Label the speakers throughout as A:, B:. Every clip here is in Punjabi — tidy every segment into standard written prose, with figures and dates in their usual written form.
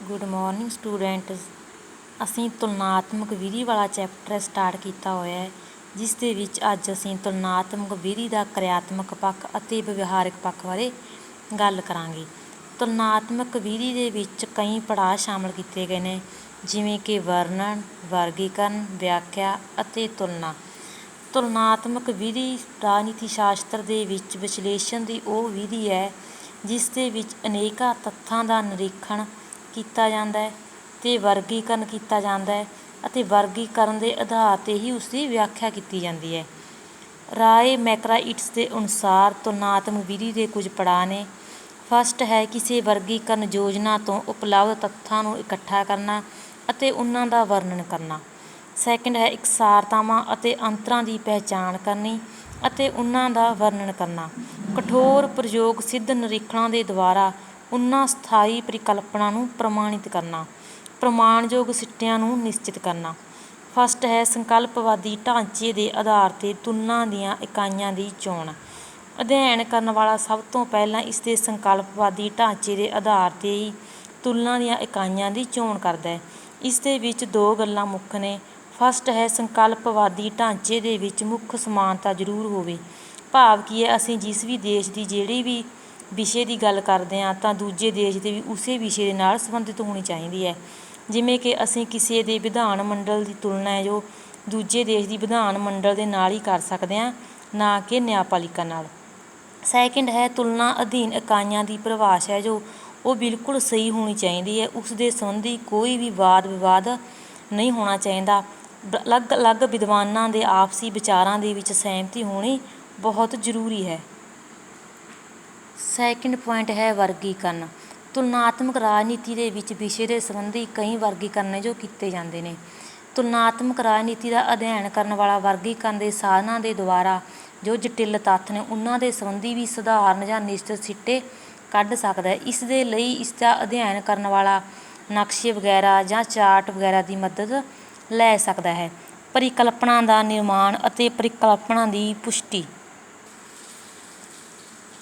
A: Good morning students. ਅਸੀਂ ਤੁਲਨਾਤਮਕ ਵਿਧੀ ਵਾਲਾ ਚੈਪਟਰ ਸਟਾਰਟ ਕੀਤਾ ਹੋਇਆ ਹੈ, ਜਿਸ ਦੇ ਵਿੱਚ ਅੱਜ ਅਸੀਂ ਤੁਲਨਾਤਮਕ ਵਿਧੀ ਦਾ ਕਿਰਿਆਤਮਕ ਪੱਖ ਅਤੇ ਵਿਵਹਾਰਿਕ ਪੱਖ ਬਾਰੇ ਗੱਲ ਕਰਾਂਗੇ। ਤੁਲਨਾਤਮਕ ਵਿਧੀ ਦੇ ਵਿੱਚ ਕਈ ਪੜਾਅ ਸ਼ਾਮਲ ਕੀਤੇ ਗਏ ਨੇ, ਜਿਵੇਂ ਕਿ ਵਰਣਨ, ਵਰਗੀਕਰਨ, ਵਿਆਖਿਆ ਅਤੇ ਤੁਲਨਾ। ਤੁਲਨਾਤਮਕ ਵਿਧੀ ਰਾਜਨੀਤੀ ਸ਼ਾਸਤਰ ਦੇ ਵਿੱਚ ਵਿਸ਼ਲੇਸ਼ਣ ਦੀ ਉਹ ਵਿਧੀ ਹੈ ਜਿਸ ਦੇ ਵਿੱਚ ਅਨੇਕਾਂ ਤੱਥਾਂ ਦਾ ਨਿਰੀਖਣ ਕੀਤਾ ਜਾਂਦਾ ਹੈ ਅਤੇ ਵਰਗੀਕਰਨ ਕੀਤਾ ਜਾਂਦਾ ਹੈ ਅਤੇ ਵਰਗੀਕਰਨ ਦੇ ਆਧਾਰ 'ਤੇ ਹੀ ਉਸਦੀ ਵਿਆਖਿਆ ਕੀਤੀ ਜਾਂਦੀ ਹੈ। ਰਾਏ ਮੈਕਰਾਈਟਸ ਦੇ ਅਨੁਸਾਰ ਤੁਲਨਾਤਮਕ ਵਿਧੀ ਦੇ ਕੁਝ ਪੜਾਅ ਨੇ। ਫਸਟ ਹੈ ਕਿਸੇ ਵਰਗੀਕਰਨ ਯੋਜਨਾ ਤੋਂ ਉਪਲਬਧ ਤੱਥਾਂ ਨੂੰ ਇਕੱਠਾ ਕਰਨਾ ਅਤੇ ਉਹਨਾਂ ਦਾ ਵਰਣਨ ਕਰਨਾ। ਸੈਕਿੰਡ ਹੈ ਇਕਸਾਰਤਾਵਾਂ ਅਤੇ ਅੰਤਰਾਂ ਦੀ ਪਹਿਚਾਣ ਕਰਨੀ ਅਤੇ ਉਹਨਾਂ ਦਾ ਵਰਣਨ ਕਰਨਾ। ਕਠੋਰ ਪ੍ਰਯੋਗ ਸਿੱਧ ਨਿਰੀਖਣਾਂ ਦੇ ਦੁਆਰਾ ਉਹਨਾਂ ਸਥਾਈ ਪਰਿਕਲਪਨਾ ਨੂੰ ਪ੍ਰਮਾਣਿਤ ਕਰਨਾ। ਪ੍ਰਮਾਣਯੋਗ ਸਿੱਟਿਆਂ ਨੂੰ ਨਿਸ਼ਚਿਤ ਕਰਨਾ। ਫਸਟ ਹੈ ਸੰਕਲਪਵਾਦੀ ਢਾਂਚੇ ਦੇ ਆਧਾਰ 'ਤੇ ਤੁਲਨਾ ਦੀਆਂ ਇਕਾਈਆਂ ਦੀ ਚੋਣ। ਅਧਿਐਨ ਕਰਨ ਵਾਲਾ ਸਭ ਤੋਂ ਪਹਿਲਾਂ ਇਸਦੇ ਸੰਕਲਪਵਾਦੀ ਢਾਂਚੇ ਦੇ ਆਧਾਰ 'ਤੇ ਹੀ ਤੁਲਨਾ ਦੀਆਂ ਇਕਾਈਆਂ ਦੀ ਚੋਣ ਕਰਦਾ ਹੈ। ਇਸ ਦੇ ਵਿੱਚ ਦੋ ਗੱਲਾਂ ਮੁੱਖ ਨੇ। ਫਸਟ ਹੈ ਸੰਕਲਪਵਾਦੀ ਢਾਂਚੇ ਦੇ ਵਿੱਚ ਮੁੱਖ ਸਮਾਨਤਾ ਜ਼ਰੂਰ ਹੋਵੇ। ਭਾਵ ਕੀ ਹੈ, ਅਸੀਂ ਜਿਸ ਵੀ ਦੇਸ਼ ਦੀ ਜਿਹੜੀ ਵੀ ਵਿਸ਼ੇ ਦੀ ਗੱਲ ਕਰਦੇ ਹਾਂ ਤਾਂ ਦੂਜੇ ਦੇਸ਼ ਦੇ ਵੀ ਉਸੇ ਵਿਸ਼ੇ ਦੇ ਨਾਲ ਸੰਬੰਧਿਤ ਹੋਣੀ ਚਾਹੀਦੀ ਹੈ। ਜਿਵੇਂ ਕਿ ਅਸੀਂ ਕਿਸੇ ਦੇ ਵਿਧਾਨ ਮੰਡਲ ਦੀ ਤੁਲਨਾ ਹੈ ਜੋ ਦੂਜੇ ਦੇਸ਼ ਦੀ ਵਿਧਾਨ ਮੰਡਲ ਦੇ ਨਾਲ ਹੀ ਕਰ ਸਕਦੇ ਹਾਂ, ਨਾ ਕਿ ਨਿਆਂਪਾਲਿਕਾ ਨਾਲ। ਸੈਕਿੰਡ ਹੈ ਤੁਲਨਾ ਅਧੀਨ ਇਕਾਈਆਂ ਦੀ ਪਰਿਭਾਸ਼ਾ ਹੈ ਜੋ ਉਹ ਬਿਲਕੁਲ ਸਹੀ ਹੋਣੀ ਚਾਹੀਦੀ ਹੈ। ਉਸ ਦੇ ਸੰਬੰਧੀ ਕੋਈ ਵੀ ਵਾਦ ਵਿਵਾਦ ਨਹੀਂ ਹੋਣਾ ਚਾਹੀਦਾ। ਅਲੱਗ ਅਲੱਗ ਵਿਦਵਾਨਾਂ ਦੇ ਆਪਸੀ ਵਿਚਾਰਾਂ ਦੇ ਵਿੱਚ ਸਹਿਮਤੀ ਹੋਣੀ ਬਹੁਤ ਜ਼ਰੂਰੀ ਹੈ। ਸੈਕਿੰਡ ਪੁਆਇੰਟ ਹੈ ਵਰਗੀਕਰਨ। ਤੁਲਨਾਤਮਕ ਰਾਜਨੀਤੀ ਦੇ ਵਿੱਚ ਵਿਸ਼ੇ ਦੇ ਸੰਬੰਧੀ ਕਈ ਵਰਗੀਕਰਨ ਨੇ ਜੋ ਕੀਤੇ ਜਾਂਦੇ ਨੇ। ਤੁਲਨਾਤਮਕ ਰਾਜਨੀਤੀ ਦਾ ਅਧਿਐਨ ਕਰਨ ਵਾਲਾ ਵਰਗੀਕਰਨ ਦੇ ਸਾਧਨਾਂ ਦੇ ਦੁਆਰਾ ਜੋ ਜਟਿਲ ਤੱਥ ਨੇ ਉਹਨਾਂ ਦੇ ਸੰਬੰਧੀ ਵੀ ਸਧਾਰਨ ਜਾਂ ਨਿਸ਼ਚਿਤ ਸਿੱਟੇ ਕੱਢ ਸਕਦਾ ਹੈ। ਇਸ ਦੇ ਲਈ ਇਸਦਾ ਅਧਿਐਨ ਕਰਨ ਵਾਲਾ ਨਕਸ਼ੇ ਵਗੈਰਾ ਜਾਂ ਚਾਰਟ ਵਗੈਰਾ ਦੀ ਮਦਦ ਲੈ ਸਕਦਾ ਹੈ। ਪਰਿਕਲਪਨਾ ਦਾ ਨਿਰਮਾਣ ਅਤੇ ਪਰਿਕਲਪਨਾ ਦੀ ਪੁਸ਼ਟੀ।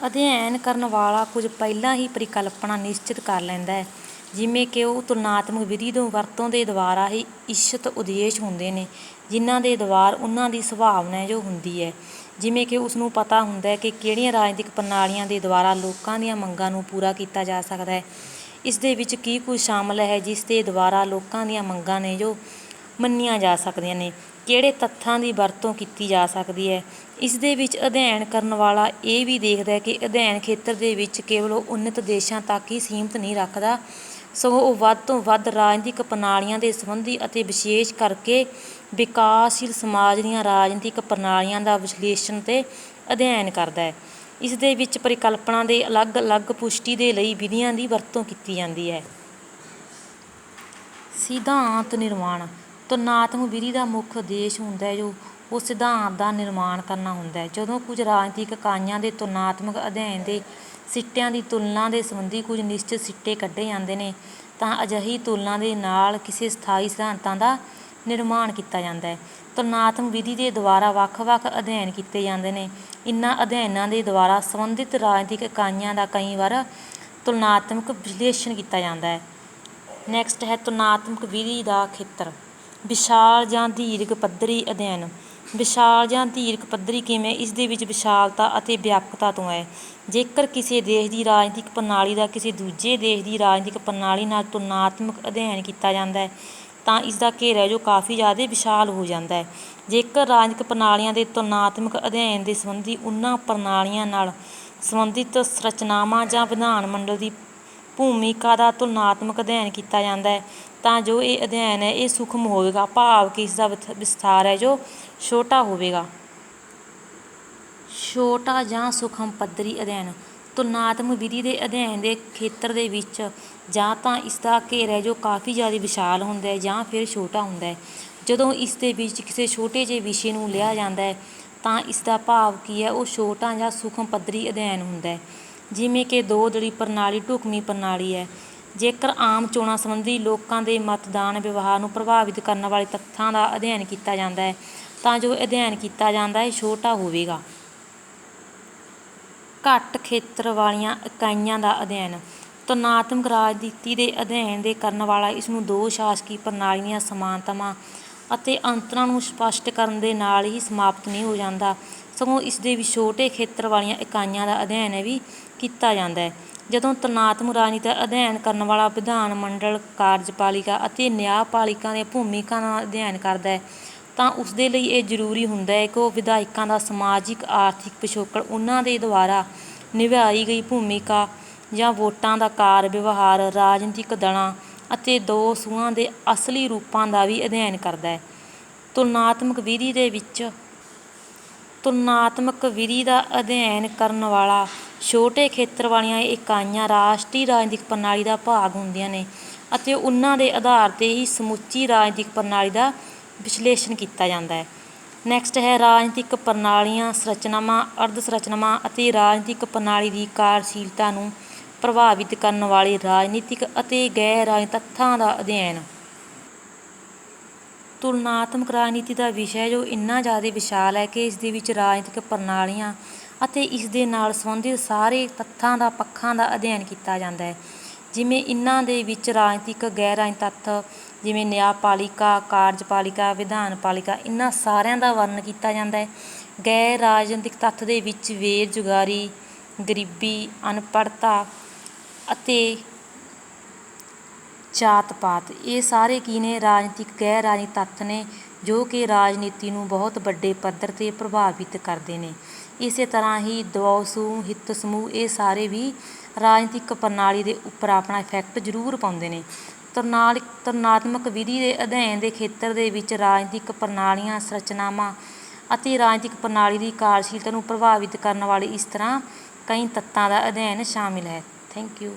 A: ਅਧਿਐਨ ਕਰਨ ਵਾਲਾ ਕੁਝ ਪਹਿਲਾਂ ਹੀ ਪਰਿਕਲਪਨਾ ਨਿਸ਼ਚਿਤ ਕਰ ਲੈਂਦਾ ਹੈ, ਜਿਵੇਂ ਕਿ ਉਹ ਤੁਲਨਾਤਮਕ ਵਿਧੀ ਦੀ ਵਰਤੋਂ ਦੇ ਦੁਆਰਾ ਹੀ ਇੱਛਤ ਉਦੇਸ਼ ਹੁੰਦੇ ਨੇ, ਜਿਨ੍ਹਾਂ ਦੇ ਦੁਆਰਾ ਉਹਨਾਂ ਦੀ ਸੰਭਾਵਨਾ ਜੋ ਹੁੰਦੀ ਹੈ। ਜਿਵੇਂ ਕਿ ਉਸਨੂੰ ਪਤਾ ਹੁੰਦਾ ਹੈ ਕਿ ਕਿਹੜੀਆਂ ਰਾਜਨੀਤਿਕ ਪ੍ਰਣਾਲੀਆਂ ਦੇ ਦੁਆਰਾ ਲੋਕਾਂ ਦੀਆਂ ਮੰਗਾਂ ਨੂੰ ਪੂਰਾ ਕੀਤਾ ਜਾ ਸਕਦਾ ਹੈ। ਇਸ ਦੇ ਵਿੱਚ ਕੀ ਕੁਝ ਸ਼ਾਮਲ ਹੈ ਜਿਸ ਦੇ ਦੁਆਰਾ ਲੋਕਾਂ ਦੀਆਂ ਮੰਗਾਂ ਨੇ ਜੋ ਮੰਨੀਆਂ ਜਾ ਸਕਦੀਆਂ ਨੇ, ਕਿਹੜੇ ਤੱਥਾਂ ਦੀ ਵਰਤੋਂ ਕੀਤੀ ਜਾ ਸਕਦੀ ਹੈ। ਇਸ ਦੇ ਵਿੱਚ ਅਧਿਐਨ ਕਰਨ ਵਾਲਾ ਇਹ ਵੀ ਦੇਖਦਾ ਹੈ ਕਿ ਅਧਿਐਨ ਖੇਤਰ ਦੇ ਵਿੱਚ ਕੇਵਲ ਉਹ ਉੱਨਤ ਦੇਸ਼ਾਂ ਤੱਕ ਹੀ ਸੀਮਿਤ ਨਹੀਂ ਰੱਖਦਾ, ਸਗੋਂ ਉਹ ਵੱਧ ਤੋਂ ਵੱਧ ਰਾਜਨੀਤਿਕ ਪ੍ਰਣਾਲੀਆਂ ਦੇ ਸੰਬੰਧੀ ਅਤੇ ਵਿਸ਼ੇਸ਼ ਕਰਕੇ ਵਿਕਾਸਸ਼ੀਲ ਸਮਾਜ ਦੀਆਂ ਰਾਜਨੀਤਿਕ ਪ੍ਰਣਾਲੀਆਂ ਦਾ ਵਿਸ਼ਲੇਸ਼ਣ ਅਤੇ ਅਧਿਐਨ ਕਰਦਾ ਹੈ। ਇਸ ਦੇ ਵਿੱਚ ਪਰਿਕਲਪਨਾ ਦੇ ਅਲੱਗ ਅਲੱਗ ਪੁਸ਼ਟੀ ਦੇ ਲਈ ਵਿਧੀਆਂ ਦੀ ਵਰਤੋਂ ਕੀਤੀ ਜਾਂਦੀ ਹੈ। ਸਿਧਾਂਤ ਨਿਰਮਾਣ। ਤੁਲਨਾਤਮਕ ਵਿਧੀ ਦਾ ਮੁੱਖ ਉਦੇਸ਼ ਹੁੰਦਾ ਹੈ ਜੋ ਉਹ ਸਿਧਾਂਤ ਦਾ ਨਿਰਮਾਣ ਕਰਨਾ ਹੁੰਦਾ ਹੈ। ਜਦੋਂ ਕੁਝ ਰਾਜਨੀਤਿਕ ਇਕਾਈਆਂ ਦੇ ਤੁਲਨਾਤਮਕ ਅਧਿਐਨ ਦੇ ਸਿੱਟਿਆਂ ਦੀ ਤੁਲਨਾ ਦੇ ਸੰਬੰਧੀ ਕੁਝ ਨਿਸ਼ਚਿਤ ਸਿੱਟੇ ਕੱਢੇ ਜਾਂਦੇ ਨੇ, ਤਾਂ ਅਜਿਹੀ ਤੁਲਨਾ ਦੇ ਨਾਲ ਕਿਸੇ ਸਥਾਈ ਸਿਧਾਂਤਾਂ ਦਾ ਨਿਰਮਾਣ ਕੀਤਾ ਜਾਂਦਾ ਹੈ। ਤੁਲਨਾਤਮਕ ਵਿਧੀ ਦੇ ਦੁਆਰਾ ਵੱਖ ਵੱਖ ਅਧਿਐਨ ਕੀਤੇ ਜਾਂਦੇ ਨੇ। ਇਨ੍ਹਾਂ ਅਧਿਐਨਾਂ ਦੇ ਦੁਆਰਾ ਸੰਬੰਧਿਤ ਰਾਜਨੀਤਿਕ ਇਕਾਈਆਂ ਦਾ ਕਈ ਵਾਰ ਤੁਲਨਾਤਮਕ ਵਿਸ਼ਲੇਸ਼ਣ ਕੀਤਾ ਜਾਂਦਾ ਹੈ। ਨੈਕਸਟ ਹੈ ਤੁਲਨਾਤਮਕ ਵਿਧੀ ਦਾ ਖੇਤਰ। ਵਿਸ਼ਾਲ ਜਾਂ ਦੀਰਘ ਪੱਧਰੀ ਅਧਿਐਨ। ਵਿਸ਼ਾਲ ਜਾਂ ਦੀਰਘ ਪੱਧਰੀ ਕਿਵੇਂ? ਇਸ ਦੇ ਵਿੱਚ ਵਿਸ਼ਾਲਤਾ ਅਤੇ ਵਿਆਪਕਤਾ ਤੋਂ ਹੈ। ਜੇਕਰ ਕਿਸੇ ਦੇਸ਼ ਦੀ ਰਾਜਨੀਤਿਕ ਪ੍ਰਣਾਲੀ ਦਾ ਕਿਸੇ ਦੂਜੇ ਦੇਸ਼ ਦੀ ਰਾਜਨੀਤਿਕ ਪ੍ਰਣਾਲੀ ਨਾਲ ਤੁਲਨਾਤਮਕ ਅਧਿਐਨ ਕੀਤਾ ਜਾਂਦਾ ਹੈ ਤਾਂ ਇਸਦਾ ਘੇਰਾ ਜੋ ਕਾਫੀ ਜ਼ਿਆਦਾ ਵਿਸ਼ਾਲ ਹੋ ਜਾਂਦਾ ਹੈ। ਜੇਕਰ ਰਾਜਨੀਤਿਕ ਪ੍ਰਣਾਲੀਆਂ ਦੇ ਤੁਲਨਾਤਮਕ ਅਧਿਐਨ ਦੇ ਸੰਬੰਧੀ ਉਹਨਾਂ ਪ੍ਰਣਾਲੀਆਂ ਨਾਲ ਸੰਬੰਧਿਤ ਸੰਰਚਨਾਵਾਂ ਜਾਂ ਵਿਧਾਨ ਮੰਡਲ ਦੀ ਭੂਮਿਕਾ ਦਾ ਤੁਲਨਾਤਮਕ ਅਧਿਐਨ ਕੀਤਾ ਜਾਂਦਾ ਹੈ ਤਾਂ ਜੋ ਇਹ ਅਧਿਐਨ ਹੈ ਇਹ ਸੂਖਮ ਹੋਵੇਗਾ, ਭਾਵ ਕਿ ਇਸਦਾ ਵਿਸਥਾਰ ਹੈ ਜੋ ਛੋਟਾ ਹੋਵੇਗਾ। ਛੋਟਾ ਜਾਂ ਸੂਖਮ ਪੱਧਰੀ ਅਧਿਐਨ। ਤੁਲਨਾਤਮਕ ਵਿਧੀ ਦੇ ਅਧਿਐਨ ਦੇ ਖੇਤਰ ਦੇ ਵਿੱਚ ਜਾਂ ਤਾਂ ਇਸਦਾ ਘੇਰਾ ਜੋ ਕਾਫੀ ਜ਼ਿਆਦਾ ਵਿਸ਼ਾਲ ਹੁੰਦਾ ਹੈ ਜਾਂ ਫਿਰ ਛੋਟਾ ਹੁੰਦਾ ਹੈ। ਜਦੋਂ ਇਸ ਦੇ ਵਿੱਚ ਕਿਸੇ ਛੋਟੇ ਜਿਹੇ ਵਿਸ਼ੇ ਨੂੰ ਲਿਆ ਜਾਂਦਾ ਹੈ ਤਾਂ ਇਸਦਾ ਭਾਵ ਕੀ ਹੈ, ਉਹ ਛੋਟਾ ਜਾਂ ਸੂਖਮ ਪੱਧਰੀ ਅਧਿਐਨ ਹੁੰਦਾ ਹੈ। ਜਿਵੇਂ ਕਿ ਦੋ ਦਲੀ ਪ੍ਰਣਾਲੀ ਢੁਕਵੀਂ ਪ੍ਰਣਾਲੀ ਹੈ। ਜੇਕਰ ਆਮ ਚੋਣਾਂ ਸੰਬੰਧੀ ਲੋਕਾਂ ਦੇ ਮਤਦਾਨ ਵਿਵਹਾਰ ਨੂੰ ਪ੍ਰਭਾਵਿਤ ਕਰਨ ਵਾਲੇ ਤੱਥਾਂ ਦਾ ਅਧਿਐਨ ਕੀਤਾ ਜਾਂਦਾ ਹੈ ਤਾਂ ਜੋ ਅਧਿਐਨ ਕੀਤਾ ਜਾਂਦਾ ਹੈ ਛੋਟਾ ਹੋਵੇਗਾ। ਘੱਟ ਖੇਤਰ ਵਾਲੀਆਂ ਇਕਾਈਆਂ ਦਾ ਅਧਿਐਨ। ਤੁਲਨਾਤਮਕ ਰਾਜਨੀਤੀ ਦੇ ਅਧਿਐਨ ਦੇ ਕਰਨ ਵਾਲਾ ਇਸ ਨੂੰ ਦੋ ਸ਼ਾਸਕੀ ਪ੍ਰਣਾਲੀਆਂ ਦੀਆਂ ਸਮਾਨਤਾਵਾਂ ਅਤੇ ਅੰਤਰਾਂ ਨੂੰ ਸਪਸ਼ਟ ਕਰਨ ਦੇ ਨਾਲ ਹੀ ਸਮਾਪਤ ਨਹੀਂ ਹੋ ਜਾਂਦਾ, ਸਗੋਂ ਇਸ ਦੇ ਵਿੱਚ ਛੋਟੇ ਖੇਤਰ ਵਾਲੀਆਂ ਇਕਾਈਆਂ ਦਾ ਅਧਿਐਨ ਵੀ ਕੀਤਾ ਜਾਂਦਾ ਹੈ। ਜਦੋਂ ਤੁਲਨਾਤਮਕ ਰਾਜਨੀਤੀ ਦਾ ਅਧਿਐਨ ਕਰਨ ਵਾਲਾ ਵਿਧਾਨ ਮੰਡਲ, ਕਾਰਜਪਾਲਿਕਾ ਅਤੇ ਨਿਆਂਪਾਲਿਕਾ ਦੀਆਂ ਭੂਮਿਕਾ ਦਾ ਅਧਿਐਨ ਕਰਦਾ ਹੈ ਤਾਂ ਉਸ ਦੇ ਲਈ ਇਹ ਜ਼ਰੂਰੀ ਹੁੰਦਾ ਹੈ ਕਿ ਉਹ ਵਿਧਾਇਕਾਂ ਦਾ ਸਮਾਜਿਕ ਆਰਥਿਕ ਪਿਛੋਕੜ, ਉਹਨਾਂ ਦੇ ਦੁਆਰਾ ਨਿਭਾਈ ਗਈ ਭੂਮਿਕਾ ਜਾਂ ਵੋਟਾਂ ਦਾ ਕਾਰ ਵਿਵਹਾਰ, ਰਾਜਨੀਤਿਕ ਦਲਾਂ ਅਤੇ ਦੋ ਸੂਆਂ ਦੇ ਅਸਲੀ ਰੂਪਾਂ ਦਾ ਵੀ ਅਧਿਐਨ ਕਰਦਾ ਹੈ। ਤੁਲਨਾਤਮਕ ਵਿਧੀ ਦਾ ਅਧਿਐਨ ਕਰਨ ਵਾਲਾ ਛੋਟੇ ਖੇਤਰ ਵਾਲੀਆਂ ਇਕਾਈਆਂ ਰਾਸ਼ਟਰੀ ਰਾਜਨੀਤਿਕ ਪ੍ਰਣਾਲੀ ਦਾ ਭਾਗ ਹੁੰਦੀਆਂ ਨੇ ਅਤੇ ਉਹਨਾਂ ਦੇ ਆਧਾਰ 'ਤੇ ਹੀ ਸਮੁੱਚੀ ਰਾਜਨੀਤਿਕ ਪ੍ਰਣਾਲੀ ਦਾ ਵਿਸ਼ਲੇਸ਼ਣ ਕੀਤਾ ਜਾਂਦਾ ਹੈ। ਨੈਕਸਟ ਹੈ ਰਾਜਨੀਤਿਕ ਪ੍ਰਣਾਲੀਆਂ, ਸੰਰਚਨਾਵਾਂ, ਅਰਧ ਸੰਰਚਨਾਵਾਂ ਅਤੇ ਰਾਜਨੀਤਿਕ ਪ੍ਰਣਾਲੀ ਦੀ ਕਾਰਜਸ਼ੀਲਤਾ ਨੂੰ ਪ੍ਰਭਾਵਿਤ ਕਰਨ ਵਾਲੇ ਰਾਜਨੀਤਿਕ ਅਤੇ ਗੈਰ ਰਾਜਨੀਤਿਕ ਤੱਥਾਂ ਦਾ ਅਧਿਐਨ। ਤੁਲਨਾਤਮਕ ਰਾਜਨੀਤੀ ਦਾ ਵਿਸ਼ਾ ਜੋ ਇੰਨਾ ਜ਼ਿਆਦਾ ਵਿਸ਼ਾਲ ਹੈ ਕਿ ਇਸ ਦੇ ਵਿੱਚ ਰਾਜਨੀਤਿਕ ਪ੍ਰਣਾਲੀਆਂ ਅਤੇ ਇਸ ਦੇ ਨਾਲ ਸੰਬੰਧਿਤ ਸਾਰੇ ਤੱਥਾਂ ਦਾ, ਪੱਖਾਂ ਦਾ ਅਧਿਐਨ ਕੀਤਾ ਜਾਂਦਾ ਹੈ। ਜਿਵੇਂ ਇਹਨਾਂ ਦੇ ਵਿੱਚ ਰਾਜਨੀਤਿਕ, ਗੈਰ ਰਾਜਨੀਤਿਕ ਤੱਥ ਜਿਵੇਂ ਨਿਆਂਪਾਲਿਕਾ, ਕਾਰਜਪਾਲਿਕਾ, ਵਿਧਾਨਪਾਲਿਕਾ, ਇਹਨਾਂ ਸਾਰਿਆਂ ਦਾ ਵਰਣਨ ਕੀਤਾ ਜਾਂਦਾ ਹੈ। ਗੈਰ ਰਾਜਨੀਤਿਕ ਤੱਥ ਦੇ ਵਿੱਚ ਬੇਰੁਜ਼ਗਾਰੀ, ਗਰੀਬੀ, ਅਨਪੜ੍ਹਤਾ ਅਤੇ ਜਾਤ ਪਾਤ, ਇਹ ਸਾਰੇ ਕੀ ਨੇ? ਰਾਜਨੀਤਿਕ, ਗੈਰ ਰਾਜਨੀਤਿਕ ਤੱਥ ਨੇ ਜੋ ਕਿ ਰਾਜਨੀਤੀ ਨੂੰ ਬਹੁਤ ਵੱਡੇ ਪੱਧਰ 'ਤੇ ਪ੍ਰਭਾਵਿਤ ਕਰਦੇ ਨੇ। ਇਸੇ ਤਰ੍ਹਾਂ ਹੀ ਦੋ ਸਮੂਹ, ਹਿੱਤ ਸਮੂਹ, ਇਹ ਸਾਰੇ ਵੀ ਰਾਜਨੀਤਿਕ ਪ੍ਰਣਾਲੀ ਦੇ ਉੱਪਰ ਆਪਣਾ ਇਫੈਕਟ ਜ਼ਰੂਰ ਪਾਉਂਦੇ ਨੇ। ਤੁਲਨਾਤਮਕ ਵਿਧੀ ਦੇ ਅਧਿਐਨ ਦੇ ਖੇਤਰ ਦੇ ਵਿੱਚ ਰਾਜਨੀਤਿਕ ਪ੍ਰਣਾਲੀਆਂ, ਸੰਰਚਨਾਵਾਂ ਅਤੇ ਰਾਜਨੀਤਿਕ ਪ੍ਰਣਾਲੀ ਦੀ ਕਾਰਜਸ਼ੀਲਤਾ ਨੂੰ ਪ੍ਰਭਾਵਿਤ ਕਰਨ ਵਾਲੇ ਇਸ ਤਰ੍ਹਾਂ ਕਈ ਤੱਤਾਂ ਦਾ ਅਧਿਐਨ ਸ਼ਾਮਿਲ ਹੈ। Thank you.